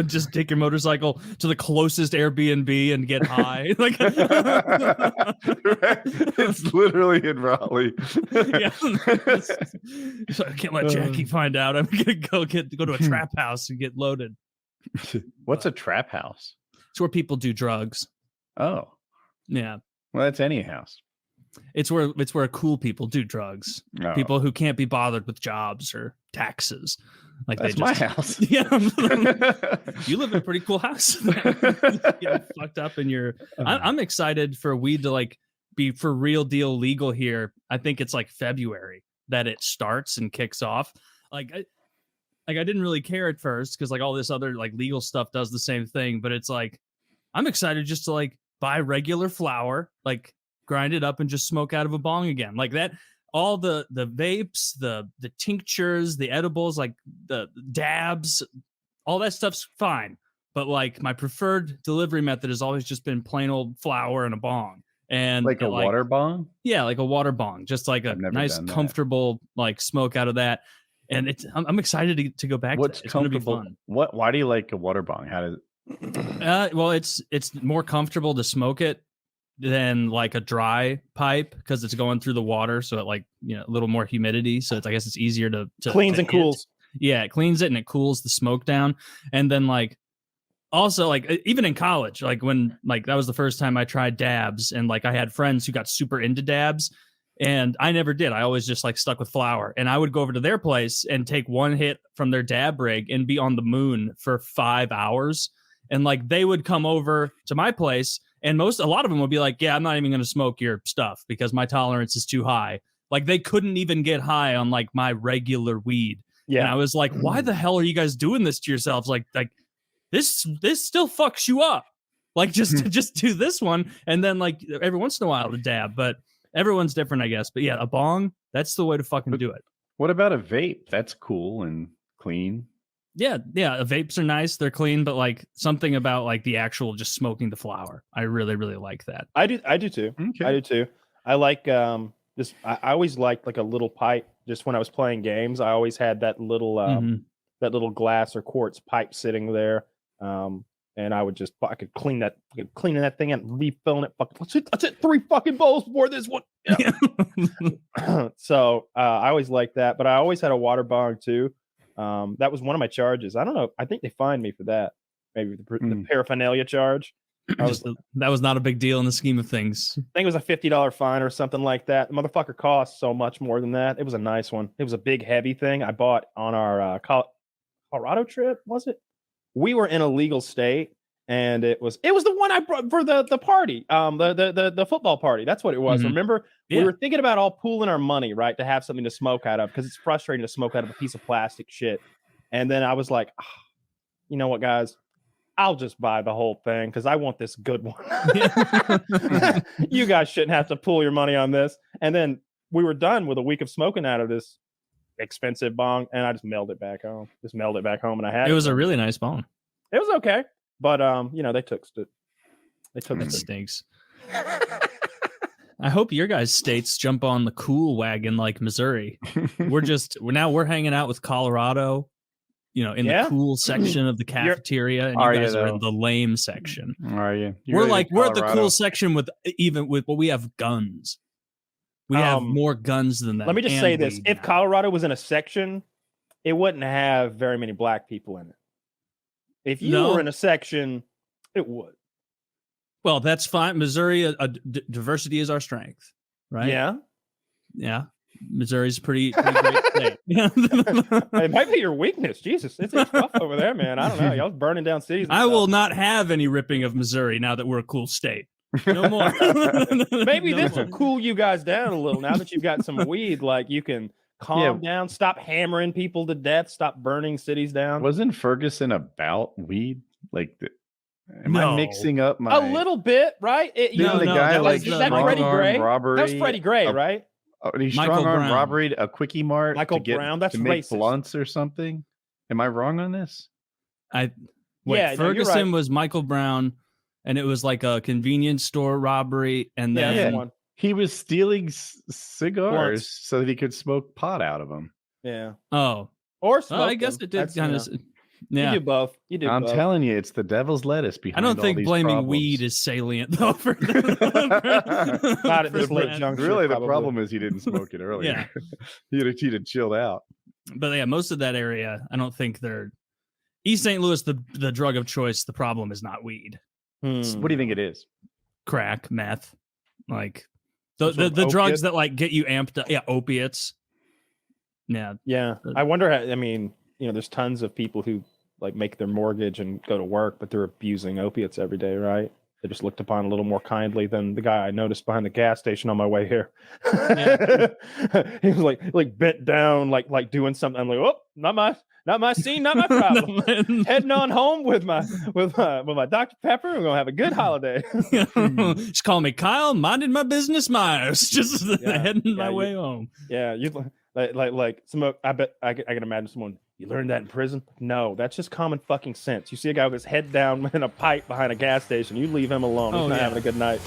Just take your motorcycle to the closest Airbnb and get high. Like, right? It's literally in Raleigh. Yeah. So I can't let Jackie find out. I'm gonna go to a trap house and get loaded. What's a trap house? It's where people do drugs. Oh, yeah. Well, that's any house. It's where cool people do drugs. Oh. People who can't be bothered with jobs or taxes. Like that's my house. Yeah, you live in a pretty cool house. Getting fucked up, and I'm excited for weed to like be for real deal legal here. I think it's like February that it starts and kicks off. Like I didn't really care at first because like all this other like legal stuff does the same thing, but it's like I'm excited just to like buy regular flower, like grind it up and just smoke out of a bong again. Like that, all the vapes, the tinctures, the edibles, like the dabs, all that stuff's fine. But like my preferred delivery method has always just been plain old flower and a bong. And like a water bong? Yeah, like a water bong. Just like a nice, comfortable like smoke out of that. And I'm excited to go back. What's to it. It's going to be comfortable? fun. Why do you like a water bong? How does well, it's more comfortable to smoke it than like a dry pipe because it's going through the water, so it like a little more humidity. So I guess it's easier to cleans and cools. Yeah, it cleans it and it cools the smoke down. And then like also like even in college, like when like that was the first time I tried dabs, and like I had friends who got super into dabs. And I never did. I always just like stuck with flower. And I would go over to their place and take one hit from their dab rig and be on the moon for 5 hours. And like they would come over to my place, and a lot of them would be like, yeah, I'm not even going to smoke your stuff because my tolerance is too high. Like they couldn't even get high on like my regular weed. Yeah. And I was like, why the hell are you guys doing this to yourselves? Like this still fucks you up. Like just do this one. And then like every once in a while to dab, but everyone's different, I guess. But yeah, a bong, that's the way to fucking do it. What about a vape? That's cool and clean. Yeah, vapes are nice. They're clean, but like something about like the actual just smoking the flower. I really, really like that. I do too. Okay. I do too. I like this. I always liked like a little pipe. Just when I was playing games, I always had that little that little glass or quartz pipe sitting there. And I could clean that thing out and refilling it. Let's hit 3 fucking bowls before this one. Yeah. So I always liked that, but I always had a water bong too. That was one of my charges. I don't know. I think they fined me for that. Maybe the paraphernalia charge. That was not a big deal in the scheme of things. I think it was a $50 fine or something like that. The motherfucker cost so much more than that. It was a nice one. It was a big, heavy thing I bought on our Colorado trip. Was it? We were in a legal state, and it was the one I brought for the party, the football party. That's what it was. Mm-hmm. Remember, we were thinking about all pooling our money, right, to have something to smoke out of, because it's frustrating to smoke out of a piece of plastic shit. And then I was like, you know what, guys, I'll just buy the whole thing because I want this good one. You guys shouldn't have to pool your money on this. And then we were done with a week of smoking out of this expensive bong, and I just mailed it back home. And I had it. Was a really nice bong. It was okay, but they took it. It stinks. I hope your guys' states jump on the cool wagon like Missouri. We're hanging out with Colorado, in the cool section of the cafeteria, and you guys are in the lame section. Are you? We're at the cool section with we have guns. We have more guns than that. Let me just say this. If Colorado was in a section, it wouldn't have very many black people in it. If you were in a section, it would. Well, that's fine. Missouri, diversity is our strength, right? Yeah. Missouri's a pretty great state. It might be your weakness. Jesus, it's rough over there, man. I don't know. Y'all burning down cities. I will not have any ripping of Missouri now that we're a cool state. No more. Maybe this will cool you guys down a little now that you've got some weed. Like you can calm down, stop hammering people to death, stop burning cities down. Wasn't Ferguson about weed? Like, am I mixing up my? A little bit, right? The guy like Freddie Gray. Robbery. That's Freddie Gray, right? He strong-arm robbery a quickie mart. Michael Brown. That's to make racist. blunts or something. Am I wrong on this? Ferguson was Michael Brown. And it was like a convenience store robbery, and then he was stealing cigars so that he could smoke pot out of them. Yeah. Oh, or smoke I guess it did kind of. Yeah. You do both. You do I'm both. telling you, it's the devil's lettuce I behind. don't think all these blaming problems. weed is salient though. Not at this late juncture. Really, the probably. problem is he didn't smoke it earlier. he'd have chilled out. But yeah, most of that area, I don't think they're East St. Louis. The drug of choice. The problem is not weed. Hmm. What do you think it is? Crack, meth, like Some sort the of drugs opiate? that like get you amped up. Yeah, opiates. Yeah, Yeah, I wonder. I mean, there's tons of people who like make their mortgage and go to work, but they're abusing opiates every day, right? They're just looked upon a little more kindly than the guy I noticed behind the gas station on my way here. He was like bent down, like doing something. I'm like, oh, not my scene, not my problem. Heading on home with my Dr. Pepper. We're gonna have a good holiday. Just call me Kyle. Minding my business, Myers. Just heading my way home. Yeah, you like smoke. I bet I can imagine someone. You learned that in prison? No, that's just common fucking sense. You see a guy with his head down in a pipe behind a gas station, you leave him alone. He's not having a good night.